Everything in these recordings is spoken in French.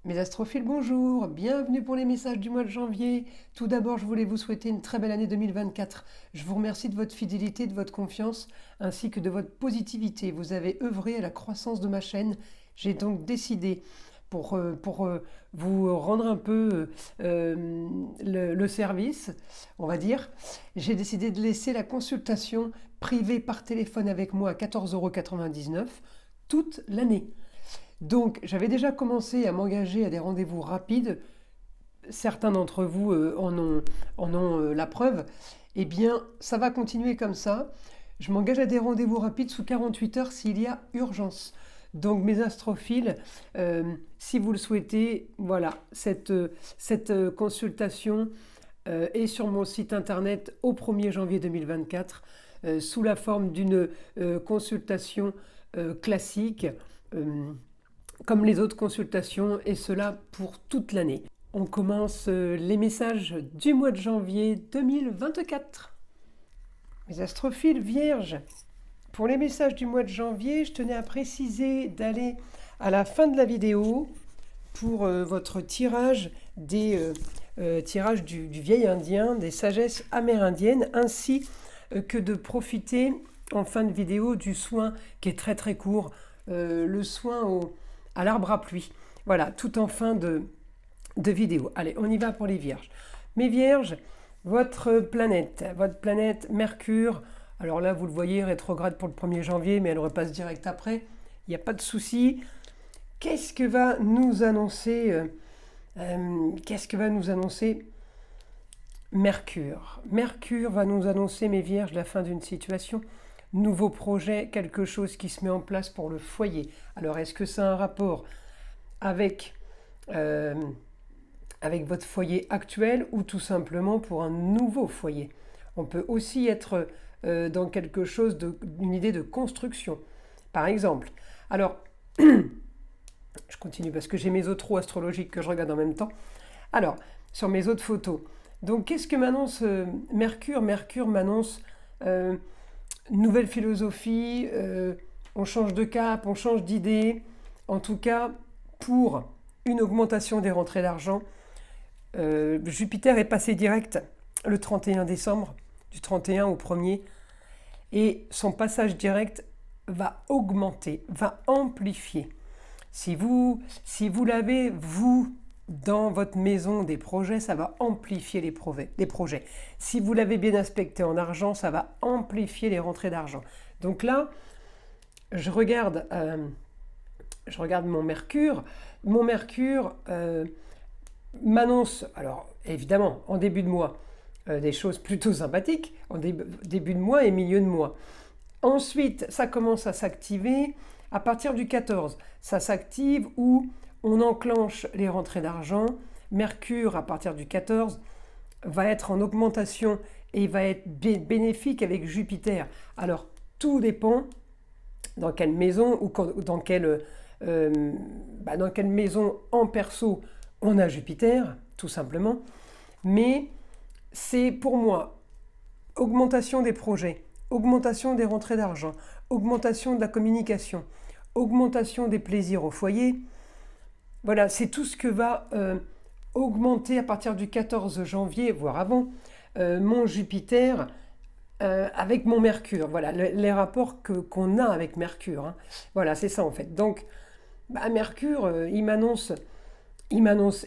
Mes astrophiles, bonjour, bienvenue pour les messages du mois de janvier. Tout d'abord, je voulais vous souhaiter une très belle année 2024. Je vous remercie de votre fidélité, de votre confiance, ainsi que de votre positivité. Vous avez œuvré à la croissance de ma chaîne. J'ai donc décidé, pour vous rendre un peu le service, on va dire, j'ai décidé de laisser la consultation privée par téléphone avec moi à 14,99 € toute l'année. Donc, j'avais déjà commencé à m'engager à des rendez-vous rapides. Certains d'entre vous en ont la preuve. Eh bien, ça va continuer comme ça. Je m'engage à des rendez-vous rapides sous 48 heures s'il y a urgence. Donc, mes astrophiles, si vous le souhaitez, voilà, cette consultation est sur mon site internet au 1er janvier 2024 sous la forme d'une consultation classique. Comme les autres consultations, et cela pour toute l'année. On commence les messages du mois de janvier 2024. Mes astrophiles vierges, pour les messages du mois de janvier, je tenais à préciser d'aller à la fin de la vidéo pour votre tirage des tirages du vieil indien, des sagesses amérindiennes, ainsi que de profiter en fin de vidéo du soin qui est très très court, le soin à l'arbre à pluie. Voilà, tout en fin de vidéo. Allez, on y va pour les vierges. Mes vierges, votre planète Mercure, alors là, vous le voyez, rétrograde pour le 1er janvier, mais elle repasse direct après. Il n'y a pas de souci. Qu'est-ce que va nous annoncer Mercure? Mercure va nous annoncer, mes vierges, la fin d'une situation. Nouveau projet, quelque chose qui se met en place pour le foyer. Alors, est-ce que ça a un rapport avec votre foyer actuel ou tout simplement pour un nouveau foyer? On peut aussi être dans quelque chose, une idée de construction, par exemple. Alors, je continue parce que j'ai mes autres trous astrologiques que je regarde en même temps. Alors, sur mes autres photos. Donc, qu'est-ce que m'annonce Mercure? Mercure m'annonce nouvelle philosophie, on change de cap, on change d'idée. En tout cas, pour une augmentation des rentrées d'argent, Jupiter est passé direct le 31 décembre, du 31 au 1er, et son passage direct va augmenter, va amplifier. Si vous l'avez, vous, dans votre maison des projets, ça va amplifier les projets. Si vous l'avez bien aspecté en argent, ça va amplifier les rentrées d'argent. Donc là, je regarde mon Mercure. Mon Mercure m'annonce, alors évidemment, en début de mois, des choses plutôt sympathiques, en début de mois et milieu de mois. Ensuite, ça commence à s'activer à partir du 14. Ça s'active où on enclenche les rentrées d'argent. Mercure, à partir du 14, va être en augmentation et va être bénéfique avec Jupiter. Alors, tout dépend dans quelle maison ou dans quelle maison en perso on a Jupiter, tout simplement. Mais c'est pour moi augmentation des projets, augmentation des rentrées d'argent, augmentation de la communication, augmentation des plaisirs au foyer. Voilà, c'est tout ce que va augmenter à partir du 14 janvier, voire avant, mon Jupiter avec mon Mercure. Voilà, les rapports qu'on a avec Mercure. Hein. Voilà, c'est ça en fait. Donc, Mercure, il m'annonce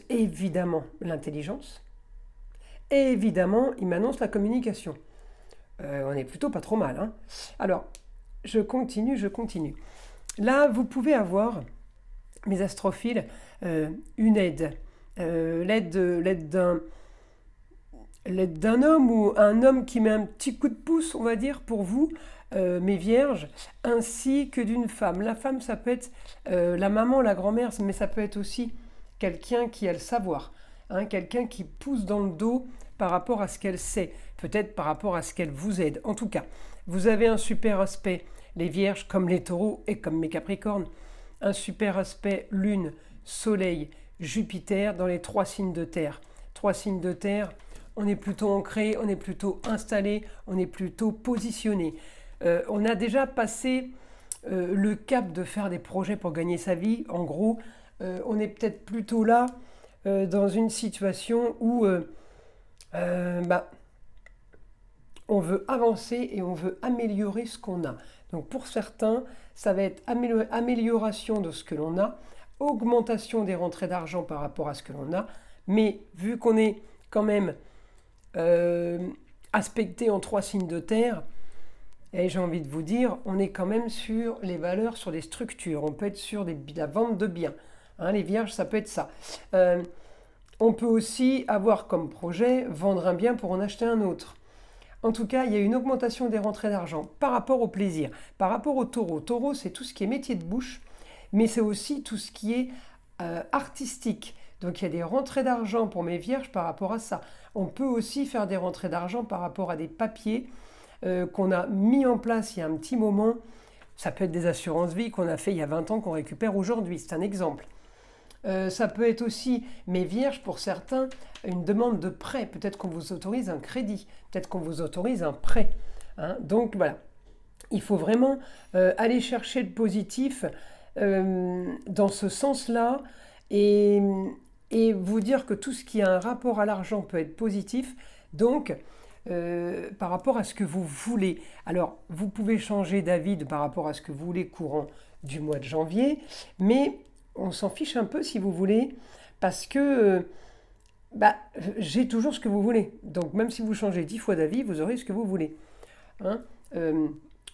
évidemment l'intelligence. Et évidemment, il m'annonce la communication. On est plutôt pas trop mal. Hein. Alors, je continue. Là, vous pouvez avoir, mes astrophiles, une aide. L'aide d'un homme ou un homme qui met un petit coup de pouce, on va dire, pour vous, mes vierges, ainsi que d'une femme. La femme, ça peut être la maman, la grand-mère, mais ça peut être aussi quelqu'un qui a le savoir, hein, quelqu'un qui pousse dans le dos par rapport à ce qu'elle sait, peut-être par rapport à ce qu'elle vous aide. En tout cas, vous avez un super aspect, les vierges comme les taureaux et comme mes capricornes, un super aspect lune, soleil, Jupiter dans les 3 signes de terre. 3 signes de terre, on est plutôt ancré, on est plutôt installé, on est plutôt positionné. On a déjà passé le cap de faire des projets pour gagner sa vie. En gros, on est peut-être plutôt là dans une situation où bah, on veut avancer et on veut améliorer ce qu'on a. Donc pour certains, ça va être amélioration de ce que l'on a, augmentation des rentrées d'argent par rapport à ce que l'on a, mais vu qu'on est quand même aspecté en 3 signes de terre, et j'ai envie de vous dire, on est quand même sur les valeurs, sur des structures, on peut être sur la vente de biens. Hein, les vierges, ça peut être ça. On peut aussi avoir comme projet vendre un bien pour en acheter un autre. En tout cas, il y a une augmentation des rentrées d'argent par rapport au plaisir, par rapport au taureau. Taureau, c'est tout ce qui est métier de bouche, mais c'est aussi tout ce qui est artistique. Donc il y a des rentrées d'argent pour mes vierges par rapport à ça. On peut aussi faire des rentrées d'argent par rapport à des papiers qu'on a mis en place il y a un petit moment. Ça peut être des assurances vie qu'on a fait il y a 20 ans qu'on récupère aujourd'hui, c'est un exemple. Ça peut être aussi, mes vierges, pour certains, une demande de prêt. Peut-être qu'on vous autorise un crédit, peut-être qu'on vous autorise un prêt. Hein. Donc voilà, il faut vraiment aller chercher le positif dans ce sens-là et vous dire que tout ce qui a un rapport à l'argent peut être positif. Donc, par rapport à ce que vous voulez. Alors, vous pouvez changer d'avis par rapport à ce que vous voulez courant du mois de janvier, mais on s'en fiche un peu si vous voulez, parce que j'ai toujours ce que vous voulez. Donc même si vous changez 10 fois d'avis, vous aurez ce que vous voulez. Hein.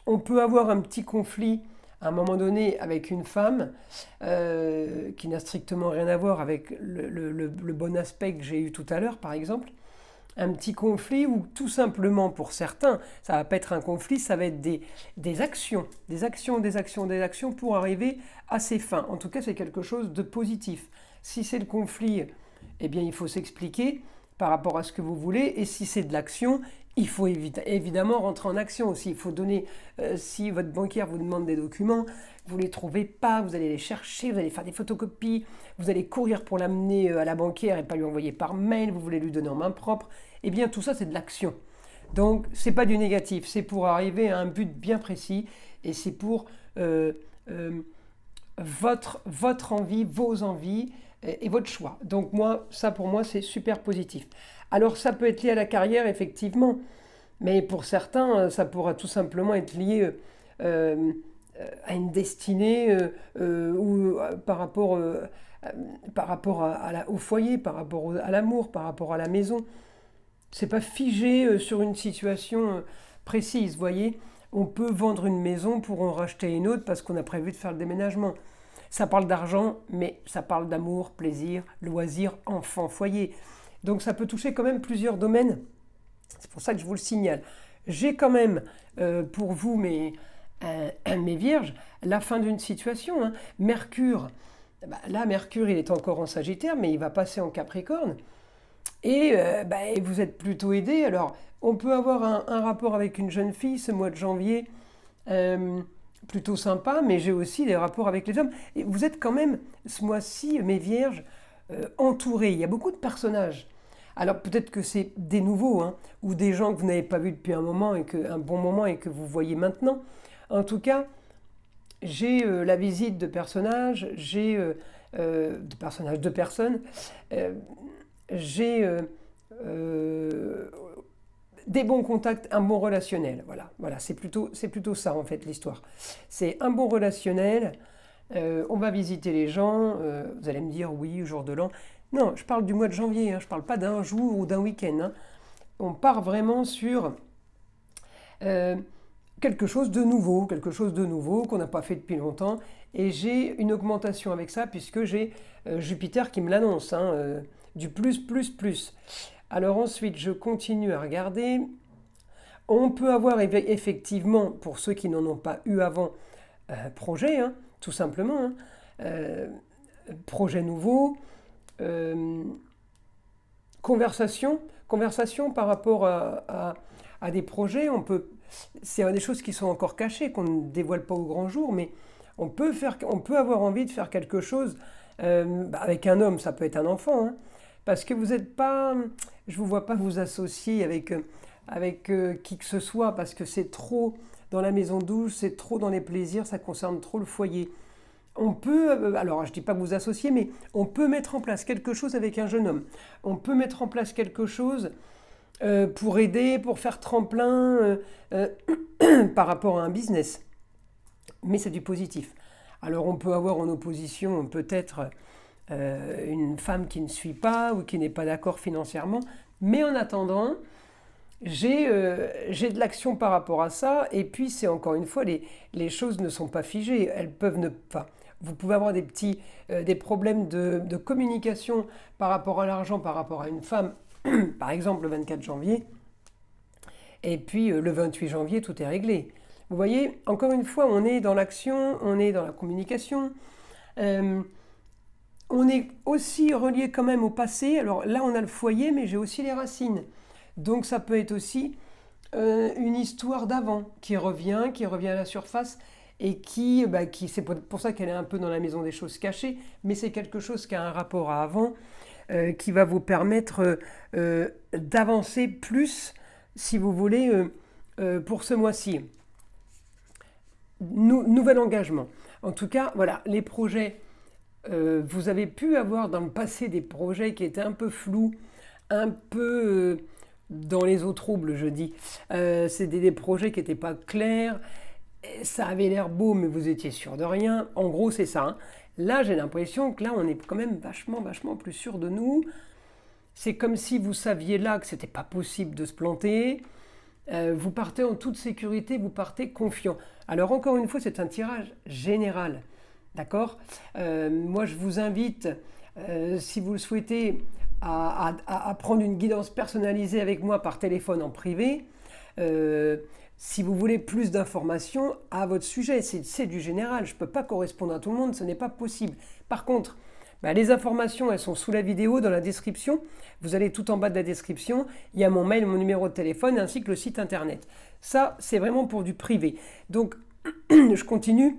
On peut avoir un petit conflit à un moment donné avec une femme qui n'a strictement rien à voir avec le bon aspect que j'ai eu tout à l'heure, par exemple. Un petit conflit où tout simplement pour certains, ça ne va pas être un conflit, ça va être des actions pour arriver à ses fins. En tout cas, c'est quelque chose de positif. Si c'est le conflit, eh bien, il faut s'expliquer par rapport à ce que vous voulez. Et si c'est de l'action, il faut évidemment rentrer en action aussi. Il faut donner, si votre banquière vous demande des documents, vous ne les trouvez pas, vous allez les chercher, vous allez faire des photocopies, vous allez courir pour l'amener à la banquière et pas lui envoyer par mail, vous voulez lui donner en main propre. Eh bien, tout ça, c'est de l'action. Donc, ce n'est pas du négatif, c'est pour arriver à un but bien précis et c'est pour votre envie, vos envies et votre choix. Donc, ça, pour moi, c'est super positif. Alors, ça peut être lié à la carrière, effectivement, mais pour certains, ça pourra tout simplement être lié à une destinée ou par rapport au foyer, par rapport à l'amour, par rapport à la maison. C'est pas figé sur une situation précise, vous voyez. On peut vendre une maison pour en racheter une autre parce qu'on a prévu de faire le déménagement. Ça parle d'argent, mais ça parle d'amour, plaisir, loisirs, enfants, foyer. Donc ça peut toucher quand même plusieurs domaines. C'est pour ça que je vous le signale. J'ai quand même pour vous, mes vierges, la fin d'une situation. Hein. Mercure, là Mercure il est encore en Sagittaire, mais il va passer en Capricorne. Et vous êtes plutôt aidé. Alors, on peut avoir un rapport avec une jeune fille ce mois de janvier, plutôt sympa, mais j'ai aussi des rapports avec les hommes. Et vous êtes quand même, ce mois-ci, mes vierges, entourés. Il y a beaucoup de personnages. Alors, peut-être que c'est des nouveaux, hein, ou des gens que vous n'avez pas vus depuis un bon moment et que vous voyez maintenant. En tout cas, j'ai la visite de personnages, de personnes. J'ai des bons contacts, un bon relationnel. Voilà, c'est plutôt ça en fait l'histoire. C'est un bon relationnel. On va visiter les gens. Vous allez me dire oui, jour de l'an. Non, je parle du mois de janvier. Hein, je ne parle pas d'un jour ou d'un week-end. Hein. On part vraiment sur quelque chose de nouveau qu'on n'a pas fait depuis longtemps. Et j'ai une augmentation avec ça puisque j'ai Jupiter qui me l'annonce. Hein, du plus. Alors ensuite, je continue à regarder. On peut avoir effectivement, pour ceux qui n'en ont pas eu avant, projet, hein, tout simplement. Hein, projet nouveau. Conversation par rapport à des projets. C'est des choses qui sont encore cachées, qu'on ne dévoile pas au grand jour, mais on peut avoir envie de faire quelque chose avec un homme, ça peut être un enfant, hein, parce que vous n'êtes pas, je ne vous vois pas vous associer avec qui que ce soit, parce que c'est trop dans la maison douce, c'est trop dans les plaisirs, ça concerne trop le foyer. On peut, alors je ne dis pas que vous associez, mais on peut mettre en place quelque chose avec un jeune homme. On peut mettre en place quelque chose pour aider, pour faire tremplin par rapport à un business. Mais c'est du positif. Alors on peut avoir en opposition peut-être une femme qui ne suit pas ou qui n'est pas d'accord financièrement, mais en attendant, j'ai de l'action par rapport à ça, et puis c'est encore une fois, les choses ne sont pas figées, elles peuvent ne pas. Vous pouvez avoir des problèmes de communication par rapport à l'argent, par rapport à une femme, par exemple le 24 janvier, et puis le 28 janvier, tout est réglé. Vous voyez, encore une fois, on est dans l'action, on est dans la communication. On est aussi relié quand même au passé. Alors là, on a le foyer, mais j'ai aussi les racines. Donc ça peut être aussi une histoire d'avant qui revient à la surface et c'est pour ça qu'elle est un peu dans la maison des choses cachées, mais c'est quelque chose qui a un rapport à avant, qui va vous permettre d'avancer plus, si vous voulez, pour ce mois-ci. Nouvel engagement. En tout cas, voilà, les projets, vous avez pu avoir dans le passé des projets qui étaient un peu flous, un peu dans les eaux troubles, je dis. C'était des projets qui n'étaient pas clairs, ça avait l'air beau, mais vous étiez sûr de rien. En gros, c'est ça. Hein. Là, j'ai l'impression que là, on est quand même vachement plus sûr de nous. C'est comme si vous saviez là que c'était pas possible de se planter. Vous partez en toute sécurité, vous partez confiant. Alors encore une fois, c'est un tirage général, d'accord ? Moi, je vous invite, si vous le souhaitez, à prendre une guidance personnalisée avec moi par téléphone en privé. Si vous voulez plus d'informations à votre sujet, c'est du général. Je ne peux pas correspondre à tout le monde, ce n'est pas possible. Par contre, les informations, elles sont sous la vidéo, dans la description. Vous allez tout en bas de la description. Il y a mon mail, mon numéro de téléphone, ainsi que le site internet. Ça, c'est vraiment pour du privé. Donc, je continue.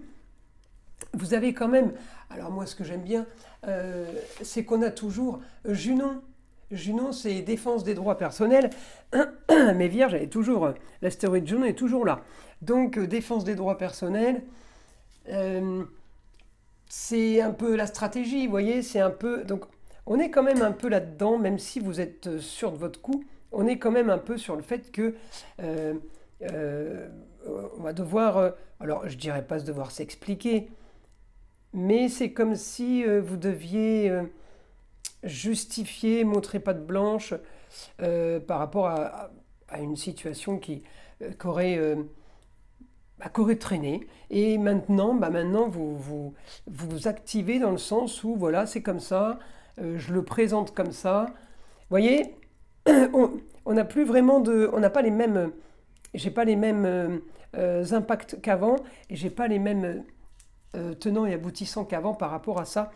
Vous avez quand même... Alors moi, ce que j'aime bien, c'est qu'on a toujours Junon. Junon, c'est défense des droits personnels. Mais Vierge, elle est toujours... L'astéroïde Junon est toujours là. Donc, défense des droits personnels... c'est un peu la stratégie, vous voyez, c'est un peu... Donc, on est quand même un peu là-dedans, même si vous êtes sûr de votre coup, on est quand même un peu sur le fait que on va devoir... alors, je dirais pas se devoir s'expliquer, mais c'est comme si vous deviez justifier, montrer patte blanche par rapport à une situation qui aurait traîné. Et maintenant, vous activez dans le sens où, voilà, c'est comme ça, je le présente comme ça. Vous voyez, on n'a plus vraiment on n'a pas les mêmes... J'ai pas les mêmes impacts qu'avant, et j'ai pas les mêmes tenants et aboutissants qu'avant par rapport à ça.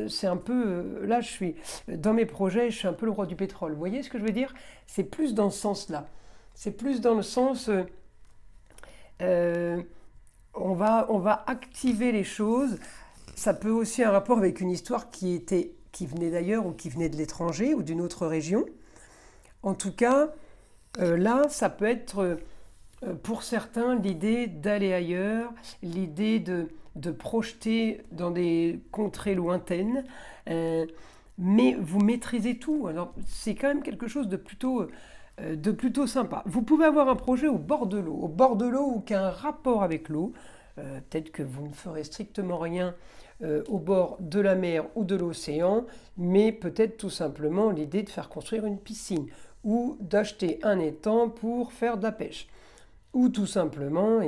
C'est un peu... là, je suis dans mes projets, je suis un peu le roi du pétrole. Vous voyez ce que je veux dire ? C'est plus dans ce sens-là. C'est plus dans le sens... on va activer les choses. Ça peut aussi avoir un rapport avec une histoire qui venait d'ailleurs ou qui venait de l'étranger ou d'une autre région. En tout cas, là, ça peut être pour certains l'idée d'aller ailleurs, l'idée de projeter dans des contrées lointaines, mais vous maîtrisez tout. Alors, c'est quand même quelque chose de plutôt sympa. Vous pouvez avoir un projet au bord de l'eau ou qui a un rapport avec l'eau. Peut-être que vous ne ferez strictement rien au bord de la mer ou de l'océan, mais peut-être tout simplement l'idée de faire construire une piscine ou d'acheter un étang pour faire de la pêche. Ou tout simplement,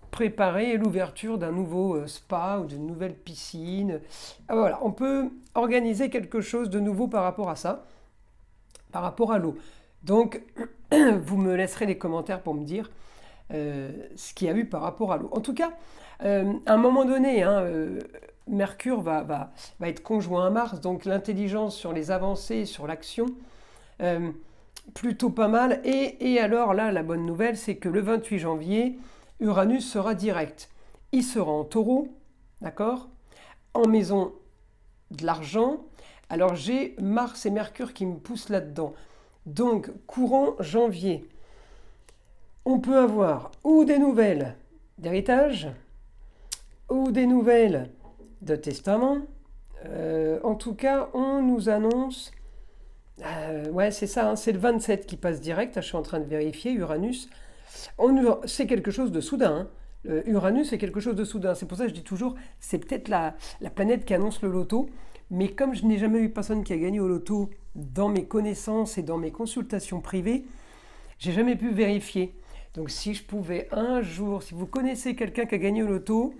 préparer l'ouverture d'un nouveau spa ou d'une nouvelle piscine. Voilà, on peut organiser quelque chose de nouveau par rapport à ça, par rapport à l'eau. Donc, vous me laisserez les commentaires pour me dire ce qu'il y a eu par rapport à l'eau. En tout cas, à un moment donné, Mercure va être conjoint à Mars, donc l'intelligence sur les avancées, sur l'action, plutôt pas mal. Et alors là, la bonne nouvelle, c'est que le 28 janvier, Uranus sera direct. Il sera en taureau, d'accord ? En maison de l'argent. Alors j'ai Mars et Mercure qui me poussent là-dedans. Donc, courant janvier, on peut avoir ou des nouvelles d'héritage ou des nouvelles de testament. En tout cas, on nous annonce... ouais, c'est ça, hein, c'est le 27 qui passe direct. Je suis en train de vérifier, Uranus. C'est quelque chose de soudain. Hein. Uranus, c'est quelque chose de soudain. C'est pour ça que je dis toujours, c'est peut-être la planète qui annonce le loto. Mais comme je n'ai jamais eu personne qui a gagné au loto dans mes connaissances et dans mes consultations privées, j'ai jamais pu vérifier. Donc si je pouvais un jour, si vous connaissez quelqu'un qui a gagné au loto,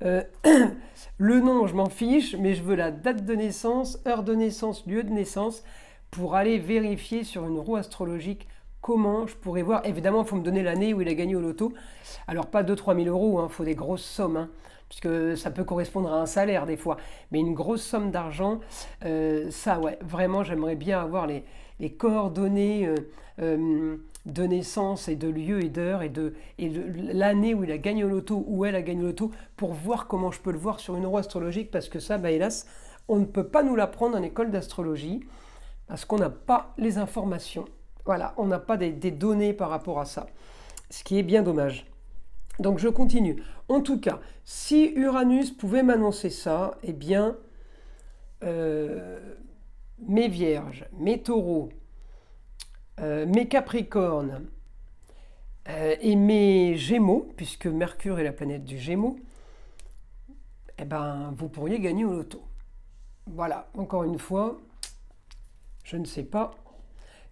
euh, le nom, je m'en fiche, mais je veux la date de naissance, heure de naissance, lieu de naissance, pour aller vérifier sur une roue astrologique comment je pourrais voir. Évidemment, il faut me donner l'année où il a gagné au loto. Alors pas 2-3 000 euros, il faut des grosses sommes, hein, puisque ça peut correspondre à un salaire des fois. Mais une grosse somme d'argent, ça ouais, vraiment j'aimerais bien avoir les coordonnées de naissance et de lieu et d'heure et l'année où il a gagné au loto, où elle a gagné au loto, pour voir comment je peux le voir sur une roue astrologique, parce que ça, bah, hélas, on ne peut pas nous l'apprendre en école d'astrologie, parce qu'on n'a pas les informations. Voilà, on n'a pas des données par rapport à ça, ce qui est bien dommage. Donc je continue. En tout cas, si Uranus pouvait m'annoncer ça, eh bien, mes vierges, mes taureaux, mes capricornes et mes gémeaux, puisque Mercure est la planète du gémeaux, eh ben, vous pourriez gagner au loto. Voilà, encore une fois, je ne sais pas.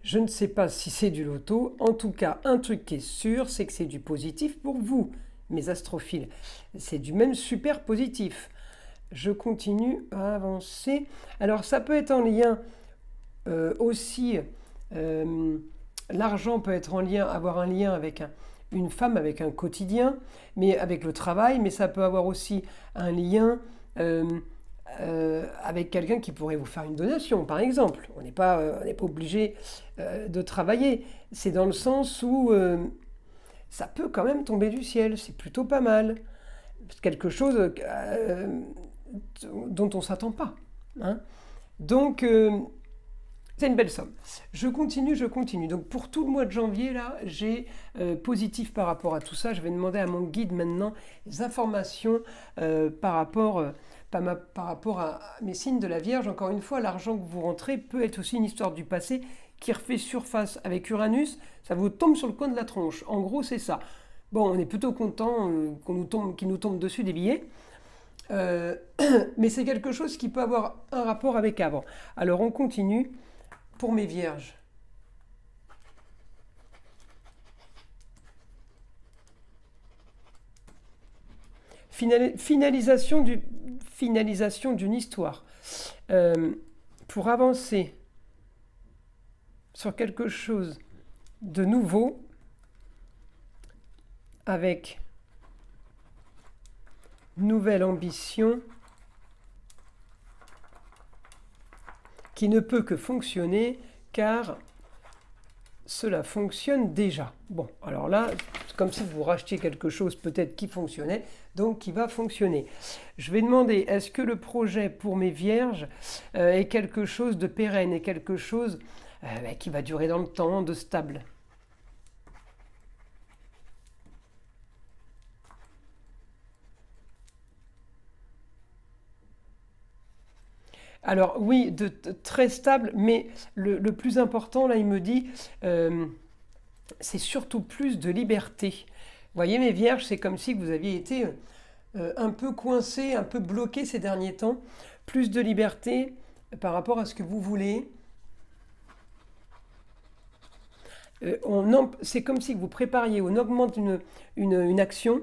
Je ne sais pas si c'est du loto. En tout cas, un truc qui est sûr, c'est que c'est du positif pour vous, mes astrophiles. C'est du même super positif. Je continue à avancer. Alors, ça peut être en lien aussi... l'argent peut être en lien, avoir un lien avec une femme, avec un quotidien, mais avec le travail, mais ça peut avoir aussi un lien avec quelqu'un qui pourrait vous faire une donation, par exemple. On n'est pas obligé de travailler. C'est dans le sens où ça peut quand même tomber du ciel. C'est plutôt pas mal. Quelque chose dont on ne s'attend pas. Hein. Donc, c'est une belle somme. Je continue. Donc, pour tout le mois de janvier, là, j'ai positif par rapport à tout ça. Je vais demander à mon guide maintenant les informations par rapport à mes signes de la Vierge. Encore une fois, l'argent que vous rentrez peut être aussi une histoire du passé qui refait surface avec Uranus. Ça vous tombe sur le coin de la tronche. En gros, c'est ça. Bon, on est plutôt content qu'il nous tombe dessus des billets. Mais c'est quelque chose qui peut avoir un rapport avec avant. Alors, on continue pour mes vierges. Finalisation d'une histoire. Pour avancer sur quelque chose de nouveau avec nouvelle ambition qui ne peut que fonctionner car cela fonctionne déjà. Bon, alors là, c'est comme si vous rachetiez quelque chose peut-être qui fonctionnait, donc qui va fonctionner. Je vais demander, est-ce que le projet pour mes vierges est quelque chose de pérenne, est quelque chose qui va durer dans le temps, de stable? Alors oui, très stable, mais le plus important, là, il me dit, c'est surtout plus de liberté. Vous voyez, mes vierges, c'est comme si vous aviez été un peu coincé, un peu bloqué ces derniers temps. Plus de liberté par rapport à ce que vous voulez. C'est comme si vous prépariez, on augmente une action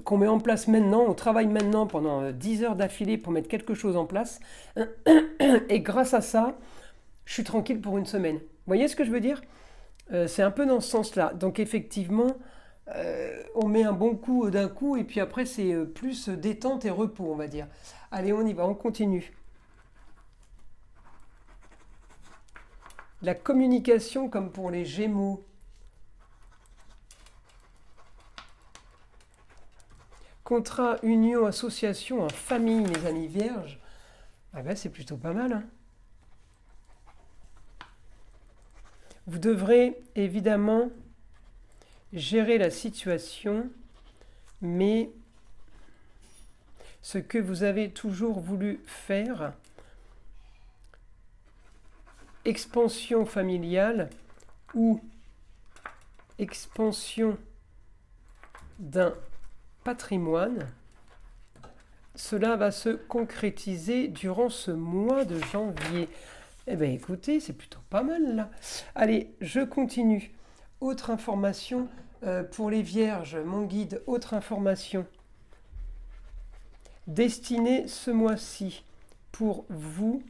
qu'on met en place maintenant, on travaille maintenant pendant 10 heures d'affilée pour mettre quelque chose en place. Et grâce à ça, je suis tranquille pour une semaine. Vous voyez ce que je veux dire? C'est un peu dans ce sens-là. Donc effectivement, on met un bon coup d'un coup et puis après c'est plus détente et repos, on va dire. Allez, on y va, on continue. La communication comme pour les Gémeaux. Contrat, union, association, en famille, mes amis vierges. Ah ben, c'est plutôt pas mal. Hein. Vous devrez évidemment gérer la situation mais ce que vous avez toujours voulu faire, expansion familiale ou expansion d'un patrimoine, cela va se concrétiser durant ce mois de janvier. Eh bien écoutez, c'est plutôt pas mal là. Allez, je continue. Autre information pour les vierges, mon guide, autre information. Destinée ce mois-ci pour vous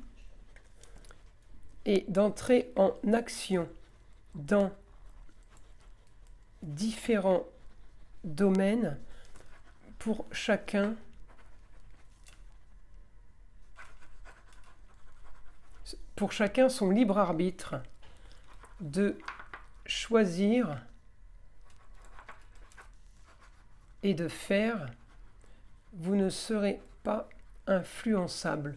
est d'entrer en action dans différents domaines pour chacun son libre arbitre de choisir et de faire. Vous ne serez pas influençable.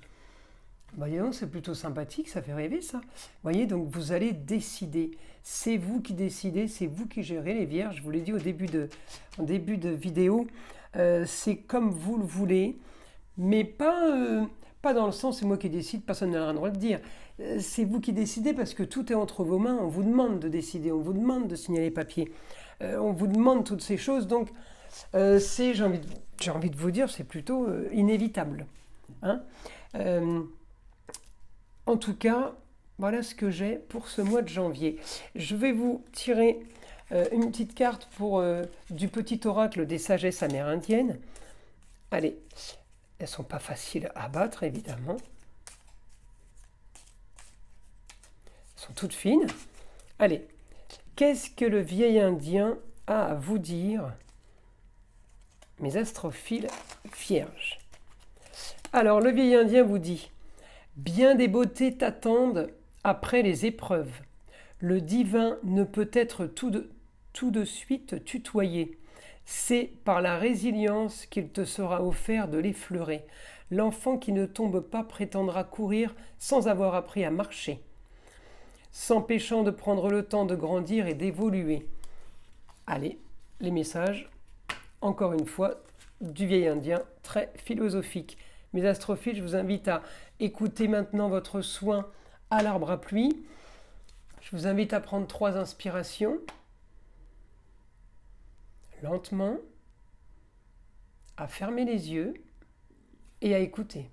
Voyez donc, c'est plutôt sympathique, ça fait rêver ça. Voyez, donc vous allez décider. C'est vous qui décidez, c'est vous qui gérez les vierges. Je vous l'ai dit en début de vidéo. C'est comme vous le voulez, mais pas dans le sens c'est moi qui décide, personne n'a rien le droit de dire. C'est vous qui décidez parce que tout est entre vos mains. On vous demande de décider, on vous demande de signer les papiers. On vous demande toutes ces choses. Donc, j'ai envie de vous dire, c'est plutôt inévitable. Hein. En tout cas, voilà ce que j'ai pour ce mois de janvier. Je vais vous tirer une petite carte du petit oracle des sagesses amérindiennes. Allez, elles ne sont pas faciles à battre, évidemment. Elles sont toutes fines. Allez, qu'est-ce que le vieil indien a à vous dire, mes astrophiles vierges? Alors, le vieil indien vous dit: bien des beautés t'attendent après les épreuves. Le divin ne peut être tout de suite tutoyé. C'est par la résilience qu'il te sera offert de l'effleurer. L'enfant qui ne tombe pas prétendra courir sans avoir appris à marcher, s'empêchant de prendre le temps de grandir et d'évoluer. Allez, les messages, encore une fois, du vieil indien, très philosophique. Mes astrophiles, je vous invite à écouter maintenant votre soin à l'arbre à pluie. Je vous invite à prendre 3 inspirations, lentement, à fermer les yeux et à écouter.